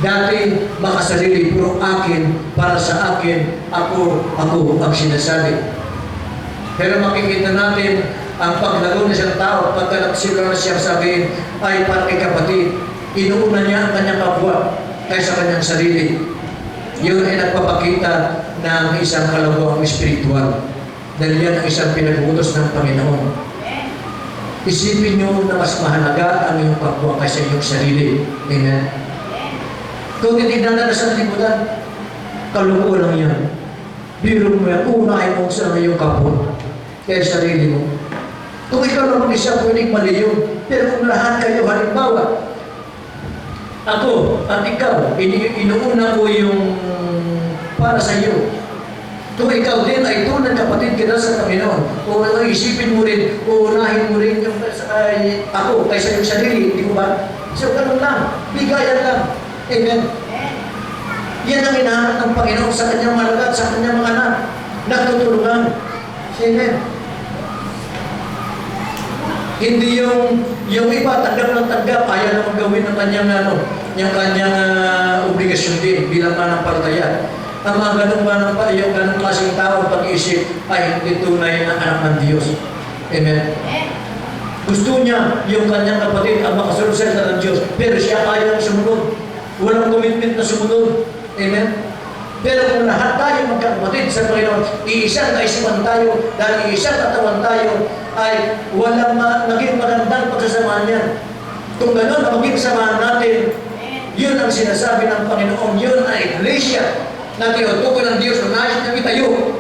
Speaker 1: Dati makasarili, puro akin, para sa akin, ako ang sinasabi. Pero makikita natin ang paglago ng isang tao, pagka nagsimula na siyang sabihin, ay para kay kapatid, inuuna niya ang kanyang kapwa kaysa kanyang sarili. Yun ay nagpapakita ng isang kalawang espiritual. Dahil yan ang isang pinag-uutos ng Panginoon. Isipin niyo na mas mahalaga ang iyong kapwa kaysa iyong sarili. Amen. Kung titignan na sa libutan, kalukuhan lang yan. Biro mo yan, unahin mo sa iyong kapwa kaya sarili mo. Kung ikaw lang isa, pwedeng mali yun. Pero kung lahat kayo, halimbawa, ako at ikaw, inuuna ko yung para sa iyo. Kung ikaw din ay tunay kapatid kita sa Panginoon, o isipin mo rin, uunahin mo rin yung ako kaysa yung sarili, di ko ba? So, ganun lang, bigayan lang. Amen. Yan ang hinahanap ng Panginoon sa kanyang mga alagad, sa kanyang mga anak. Nagtutulungan. Amen. Hindi yung iba, tanggap ng tanggap, ayaw naman gawin ng kanyang, obligasyon din bilang manampalataya. Ang mga yung ganong klaseng tao pag-iisip ay hindi tunay na anak ng Diyos. Amen. Gusto niya yung kanyang kapatid ang makasunod sa ng Diyos, pero siya ayaw sumunod. Walang commitment na sumunod. Amen. Pero kung lahat tayo magkakapatid sa Panginoon, iisang kaisipan tayo, dahil iisang katawan tayo, ay walang naging magandang pagsasamahan yan. Kung gano'n ang maging samahan natin, yun ang sinasabi ng Panginoon, yun ang iglesia na tinutukoy ng Diyos na nais na itayo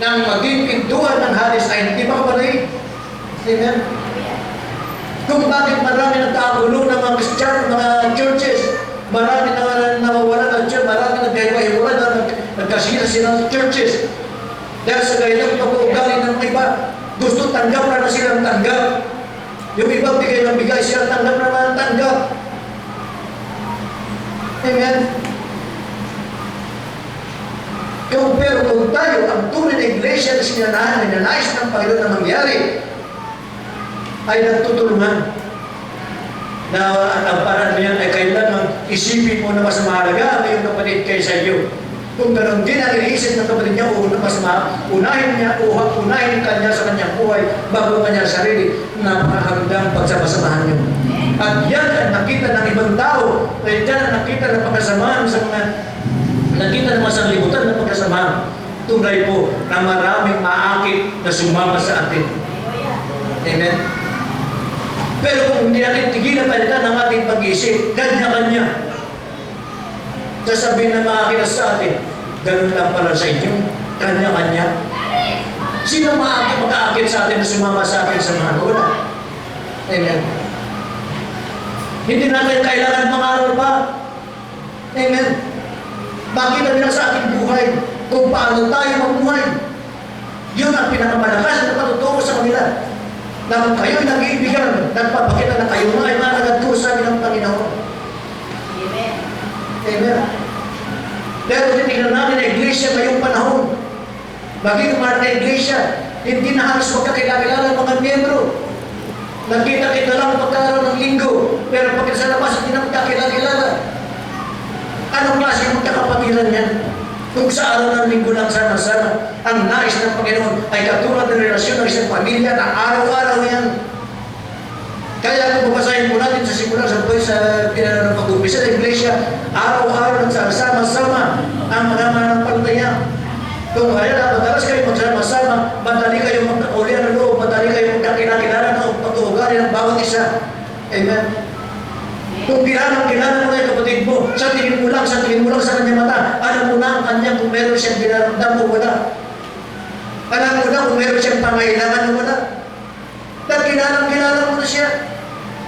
Speaker 1: nang maging pintuan ng Hades ay hindi makabalay. Amen. Kung bakit marami nagkakagulo ng mga Christian, mga churches, marami na nawawala ng church, marami nagkahiwa-hiwala na nagkasira sila ng churches. Dahil sa ganyan pag-uugali ng iba, gusto tanggap na sila ng tanggap. Yung iba bigay ng bigay, sila tanggap na ng tanggap. Amen. Pero kung tayo, ang tunay na iglesia na sinanahan, na nais ng Panginoon na mangyari, ay nagtutulungan. Na ang parang niyan ay kailangan isipin mo na mas mahalaga ang iyong kapatid kaysa iyo. Kung ganoon din ang iniisip ng kapatid niya, unahin kanya sa kanyang buhay bago kanyang sarili, napakagandang pagsama-samahan niyo. At yan ang nakita ng ibang tao, at yan ang nakita ng pagkasamahan sa mga nakita ng masalibutan ng pagkasamahan. Tunay po na maraming maakit na sumama sa atin. Amen. Pero kung hindi natin tigilan palitan ng ating pag-iisip, kanya-kanya, sasabihin ng mga kinas sa atin, ganun lang pala sa inyo, kanya-kanya. Sino mag-aakit sa atin na sumama sa atin sa mga wala? Amen. Hindi natin kailangan mangaral pa. Amen. Makita nila sa ating buhay kung paano tayo mabuhay. Yun ang pinakamalakas na patutungo sa kanila. Na kung kayo'y nag-iibigan, nagpapakita na kayo na ay managad ko sa ng Panginoon.
Speaker 2: Amen.
Speaker 1: Amen. Pero titignan natin na iglesia ngayong panahon. Maging umar na iglesia, hindi na halos magkakilala ng mga miyembro. Nagkita-kita lang pagkaroon ng linggo, pero pagkat sa labas, hindi na magkakilala. Anong klase yung magkakapatiran yan? Kung sa araw ng linggo lang sama-sama, ang nais ng Panginoon ay katulad ng relasyon ng isang pamilya na araw-araw yan. Kaya kung babasahin po natin sa simula sa pag-umpisa ng iglesia, araw-araw nagsasama-sama ang mga manampalataya. Kung madalas kayo magsama-sama, madali kayo magkakulian ng loob, madali kayo magkakilala ng pag-uugali ng bawat isa. Amen. Kung kilala mo na yung kapatid mo, sa tingin mo lang sa kanyang mata, alam mo na ang kanya kung meron siyang dinaramdam o wala. Alam mo na kung meron siyang pangailangan o wala. Dahil kilala mo na siya.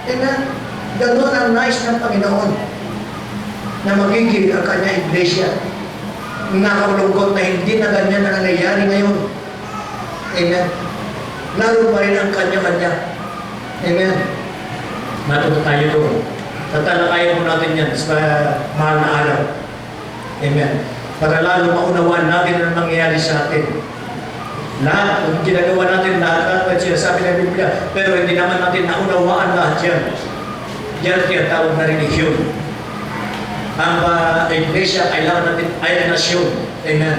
Speaker 1: Amen.
Speaker 2: Ganun ang nais ng Panginoon na magiging ang kanya iglesia. Nakakalungkot na hindi na ganyan ang nangyayari ngayon. Amen. Lalo pa rin ang kanya-kanya. Amen.
Speaker 1: Natuto tayo doon. Tatalakayan po natin yan sa mahal na araw. Amen. Para lalo maunawaan natin ang nangyayari sa atin. Lahat, kung ginagawa natin lahat at sinasabi ng Biblia, pero hindi naman natin naunawaan lahat yan. Yan tinatawag na religion. Ang iglesia, kailangan natin ay nasyon. Amen.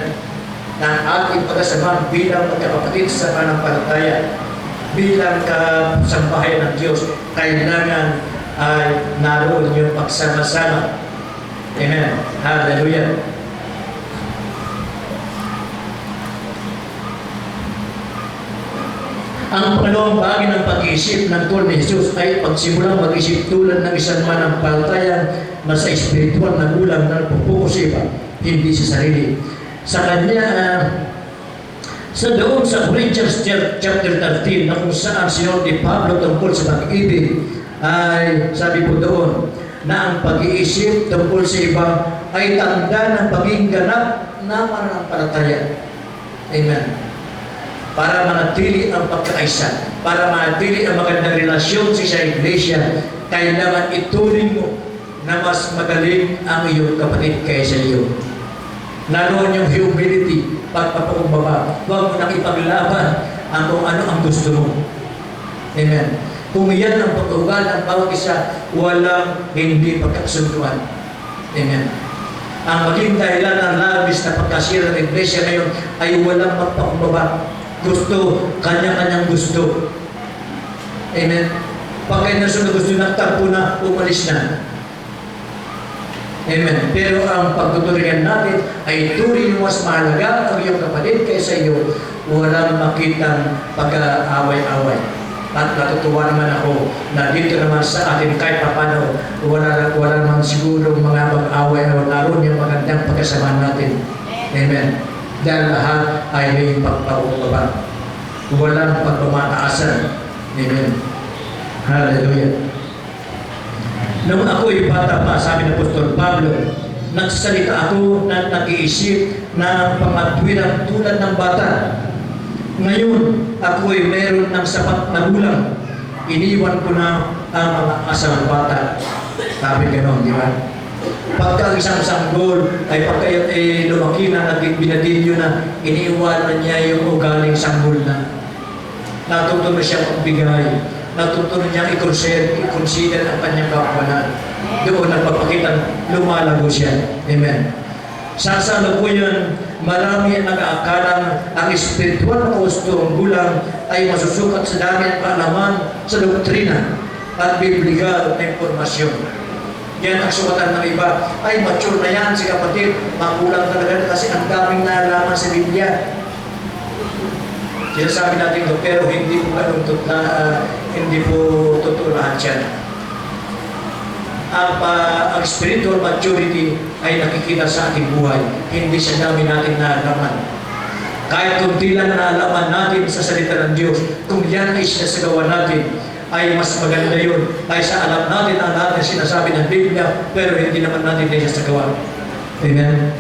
Speaker 1: Na ang ating pagkasama bilang magkakapatid sa pananampalataya, bilang kasambahayan ng Diyos, kailangan ay naroon yung pagsama-sama. Amen. Hallelujah. Ang pangalawang bahagi ng pag-iisip ng tulad ni Jesus ay pagsimulang mag-isip tulad ng isang manampalataya na sa espiritual na gulang na pupukusipa, hindi sa sarili. Sa kanya, sa doon sa Corinthians chapter 13, na kung saan sinod ni Pablo tungkol sa pag-ibig, ay sabi po doon na ang pag-iisip tungkol sa iba ay tanda ng pagiging ganap na mananampalataya. Amen. Para manatili ang pagkakaisa, para manatili ang magandang relasyon sa iglesia, kailangan ituring mo na mas magaling ang iyong kapatid kaysa iyo. Naroon yung humility, pagpapakumbaba. Huwag mo nang ipaglaban ang kung ano ang gusto mo. Amen. Kung yan ang pag-ugal ng bawat isa, walang hindi pagkasunduan. Amen. Ang maging dahilan ng labis na pagkasira ng iglesia ngayon ay walang magpakumbaba. Gusto, kanya-kanyang gusto. Amen. Pag kayo nasunod gusto ng tampo na, umalis na. Amen. Pero ang pagtuturingan natin ay turing mas mahalaga ang iyong kapatid kaysa iyo. Walang makitang pag-aaway-away. At natutuwa naman ako na dito naman sa atin kahit papano, wala naman siguro mga mag-away o naroon yung magandang pagkasama natin. Amen. Dahil lahat ay may pagpakumbaba. Walang pagpamataasan. Amen. Hallelujah. Nung ako'y bata pa, sabi ng Apostol Pablo, nagsasalita ako na nag-iisip na pamatwirang tulad ng bata. Ngayon, ako'y meron ng sapat na gulang. Iniwan ko na ang mga asang bata. Sabi gano'n, di ba? Pagka isang sanggol ay pagka lumaki na naging binadilyo na, iniiwanan niya yung ugaling sanggol na. Natuto na siya magbigay. Natuto na niya i-consider ang kanyang kapwanan. Doon nagpapakita, lumalago siya. Amen. Sa salukuyan, marami ang nag-aakalang ang espiritual na kustong gulang ay masusukat sa dami at kaalaman sa doktrina at biblikal na impormasyon. Yan ang sukatan ng iba. Ay, mature na yan si kapatid. Makulang talaga kasi ang daming nalaman sa Biblia. Sinasabi natin ito, pero hindi po hindi po totoo lahat yan. Ang spiritual maturity ay nakikita sa ating buhay. Hindi sa dami natin nalaman. Kahit kunti lang nalaman natin sa salita ng Diyos, kung yan ay sinasagawa natin, ay mas maganda yun. Ay sa alam natin ang lahat na sinasabi ng Biblia, pero hindi naman natin na isasagawa. Amen?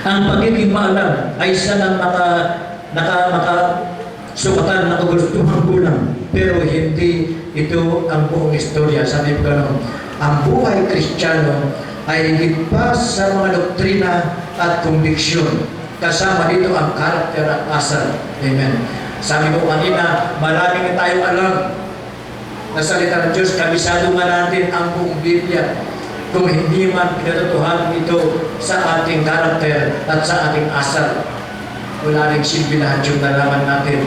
Speaker 1: Ang pagiging maalam ay isa ng makasukatan na kagustuhan gulang, pero hindi ito ang buong istorya. Sabi ko gano'n, ang buhay Kristiyano ay ligpas sa mga doktrina at konbiksyon. Kasama dito ang karakter at asal. Amen. Sabi ko kanina, maraming tayong alam na salita ng Diyos, kabisado nga natin ang buong Biblia. Kung hindi man pinatutuhan ito sa ating karakter at sa ating asal, wala rin silbi lahat yung nalaman natin.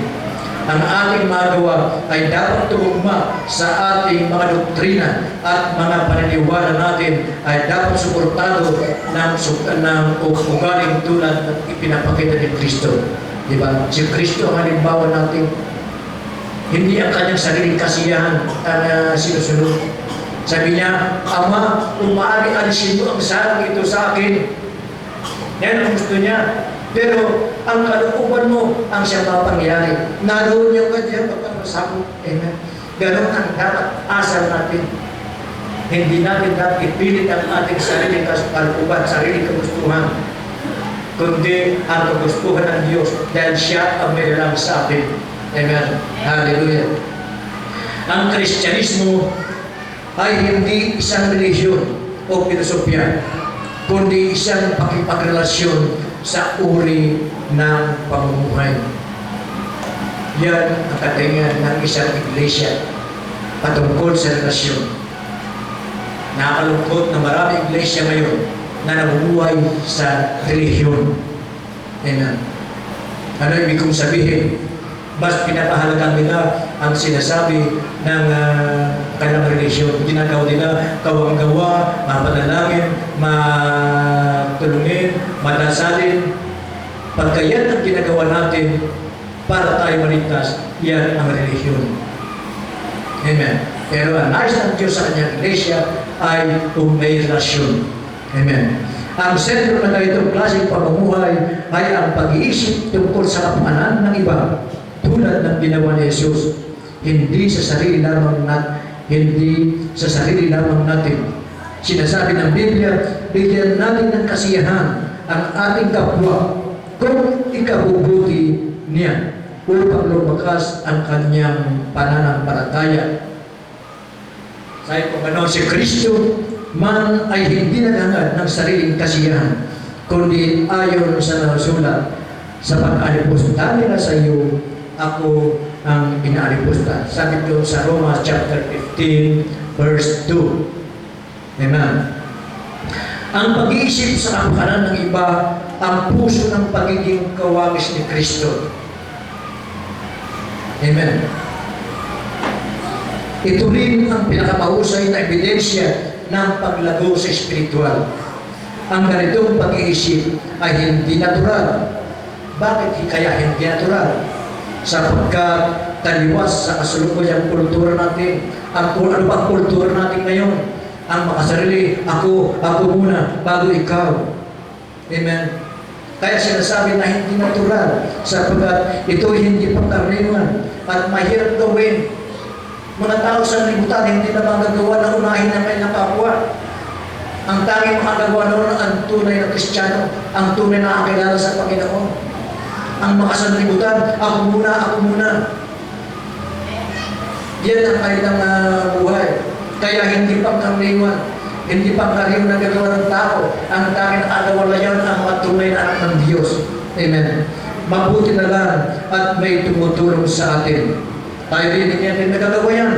Speaker 1: Ang ating magawa ay dapat tumugma sa ating mga doktrina at mga paniniwala natin ay dapat suportado ng ugaling tulad ng ipinapakita ni Kristo. Diba? Si Kristo ang halimbawa natin. Hindi ang kanyang sariling kasiyahan na sinusunod. Sabi niya, Ama, kung maaari alisin mo ang sarang ito sa akin. Yan ang gusto niya. Pero ang kalooban mo ang siyang mapangyari. Naroon yung kanyang pagpapasabot. Amen. Ganon ang dapat asal natin.
Speaker 2: Hindi natin dapat ipilit ang ating sariling kalooban, sariling kagustuhan, kundi ang kagustuhan ng Diyos dahil siya ang may alam sa atin. Amen. Hallelujah. Ang Kristyanismo ay hindi isang relihiyon o filosofya, kundi isang pakipagrelasyon sa uri ng pamumuhay. Yan ang katingan ng isang iglesia patungkol sa relasyon. Nakakalungkot na marami iglesia ngayon na nabubuhay sa relihiyon. Amen. Ano ibig kong sabihin? Mas pinapahalaga nila ang sinasabi ng kanilang relihiyon. Ginagawa nila kawang-gawa, mapanalangin, matulungin, madasalin. Pagka yan ang ginagawa natin para tayo maligtas, yan ang relihiyon. Amen. Pero ang nais ng Diyos sa kanyang iglesia ay may relasyon. Amen. Ang sentro na ganitong klaseng pamumuhay ay ang pag-iisip tungkol sa kapakanan ng iba, tulad ng ginawa ni Jesus. Hindi sa sarili lamang natin. Sinasabi ng Biblia, bigyan natin ng kasiyahan ang ating kapwa kung ikabubuti niya upang lumakas ang kanyang pananampalataya. Kahit kung ano si Kristo man ay hindi naghangad ng sariling kasiyahan, kundi ayon sa nasulat, sa pag-alipusta nila sa iyo, ako ang inaalipusta. Sabi doon sa Roma chapter 15, verse 2. Amen. Ang pag-iisip sa kapakanan ng iba, ang puso ng pagiging kawangis ni Kristo. Amen. Ito rin ang pinakamahusay na ebidensya ng paglago sa espiritual. Ang ganitong pag-iisip ay hindi natural. Bakit kaya hindi natural? Sapagkat taliwas sa kasalukuyang kultura natin. Ano bang kultura natin ngayon? Ang makasarili, ako muna, bago ikaw. Amen. Kaya sinasabi na hindi natural, sapagkat ito hindi pangkaraniwan at mahirap gawin. Mga tao sa libutan, hindi na magagawa na unahin ng kanyang kapwa. Ang tanging makagawa noon ang tunay na Kristiyano, ang tunay na kakilala sa Panginoon. Ang makasanlibutan, ako muna. Yan ang kanilang buhay. Kaya hindi pangkaraniwan, hindi pangkaraniwan na gagawa ng tao. Ang tanging nakagawa yan ang mga tunay na anak ng Diyos. Amen. Mabuti na lang at may tumutulong sa atin. Tayo rin hindi natin nagagawa yan.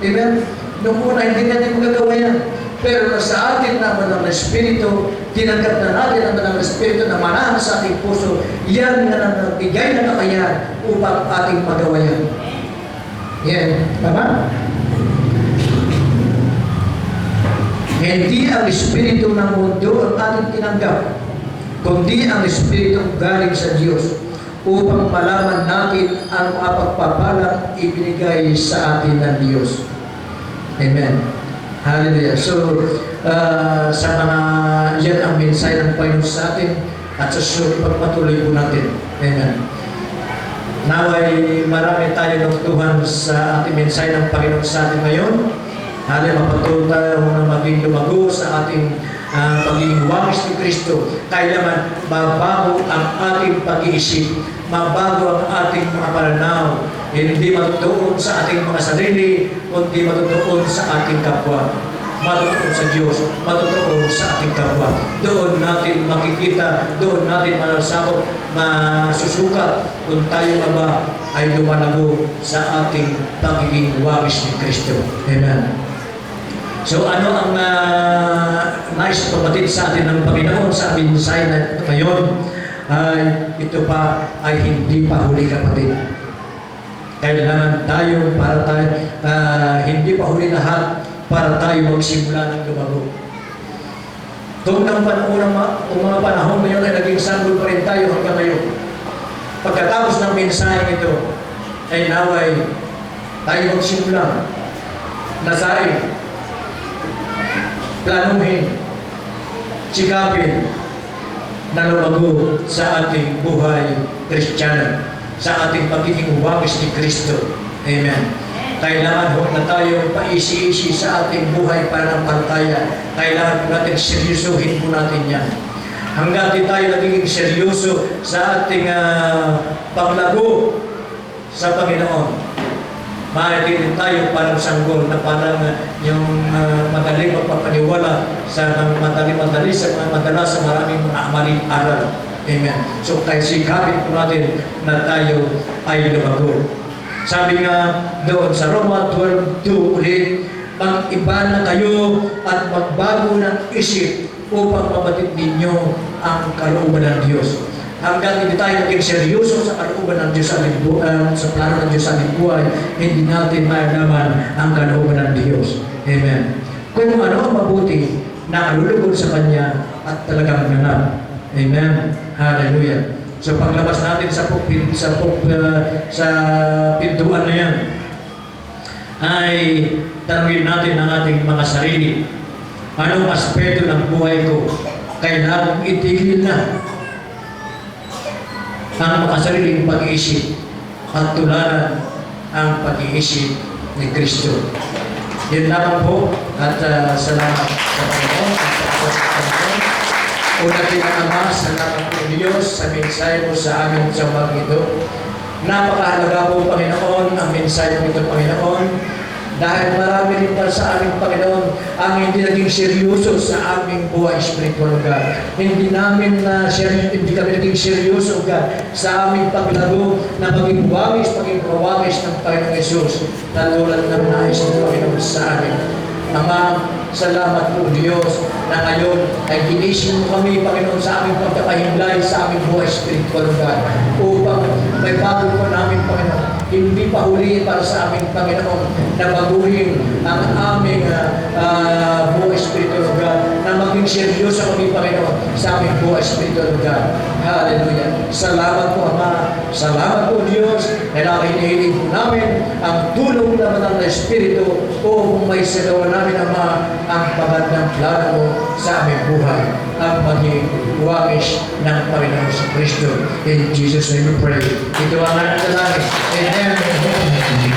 Speaker 2: Amen? Noong una, hindi natin magagawa yan. Pero sa atin naman ng Espiritu, tinanggap na natin naman ng Espiritu na manahan sa ating puso, yan na nagbigay na kakayahan upang ating magawa yan. Yan. Tama? Hindi ang Espiritu ng mundo ang ating tinanggap, kundi ang Espiritu galing sa Diyos, upang malaman natin ang mga pagpapalang ibinigay sa atin ng Diyos. Amen. Hallelujah. So, sa mga yan ang mensahe ng Panginoon sa atin at sa susunod pagpatuloy po natin. Amen. Naway marami tayo natutuhan sa ating mensahe ng Panginoon sa atin ngayon. Hallelujah. Mapatuloy tayo na maging lumago sa ating pagiging wangis ni Kristo. Kailangan mabago ang ating pag-iisip, mabago ang ating mga pananaw, hindi matutuon sa ating mga sarili, kundi matutuon sa ating kapwa, matutuon sa Diyos, matutuon sa ating kapwa. Doon natin makikita, doon natin malasakot, masusukat kung tayo ba ay lumalago sa ating pagiging wangis ni Kristo. Amen. So ano ang nais pabatid sa atin ng Panginoon sa ating mensahe na ngayon? Ito pa ay hindi pa huli, kapatid. Kailangan tayo para tayo, hindi pa huli lahat para tayo magsimula ng lumago. Kung mga panahon ngayon ay naging sanggol pa rin tayo hanggang ngayon. Pagkatapos ng mensahe ito, ay naway tayo magsimula. Nasain, planuhin, sikapin na lumago sa ating buhay Kristiyano, sa ating pagiging wangis ni Kristo. Amen.
Speaker 1: Kailangan ho na tayo paisi-isi sa ating buhay pananampalataya. Kailangan po natin seryosohin po natin yan. Hanggang di tayo nagiging seryoso sa ating paglago sa Panginoon, makikita tayo parang sanggol na parang yung madaling magpapaniwala sa madali sa mga madala sa maraming mga maling aral. Amen. So tayo sikapin po natin na tayo ay lumago. Sabi nga doon sa Roma 12:2 ulit, mag-iba na kayo at magbago ng isip upang mabatid ninyo ang kalooban ng Diyos. Hanggang hindi tayo naging seryoso sa kalooban ng Diyos sa sa plano ng Diyos sa ating buhay, hindi natin malalaman ang kalooban ng Diyos. Amen. Kung ano ang mabuti na alulugod sa Kanya at talagang ganap. Amen. Hallelujah. So paglabas natin sa pintuan na yan, ay tanungin natin ang ating mga sarili. Anong aspeto ng buhay ko kailangan itigil na ang mga sariling pag-iisip at tularan ang pag-iisip ni Kristo. Yan lamang po at salamat sa Panginoon. Una Ama, salamat po Diyos sa mensahe mo sa amin sa umagang ito. Napakahalaga po Panginoon ang mensahe mo ito Panginoon. Dahil marami rin pa sa aming Panginoon ang hindi naging seryoso sa aming buhay spiritual God. Hindi kami naging seryoso God sa aming paglago na maging wawis ng Panginoong Jesus na tulad ng nais ng Panginoon sa amin. Ama, salamat po Diyos na ngayon ay ginising mo kami Panginoon sa aming pagkakahimlay sa aming buhay spiritual God upang may bago po namin Panginoon. Hindi pa huli para sa aming Panginoon na baguhin ang aming buhay spiritual God, na maging seryoso kami Panginoon sa aming buhay spiritual God. Hallelujah. Salamat po Ama. Salamat po Diyos na hinihiling po namin ang tulong naman ng Espiritu upang may sigawan namin Ama ang magandang plano mo sa aming buhay, ang maging wangis ng Panginoon sa Kristo. In Jesus' name we pray. Ito ang ating dalangin. Amen.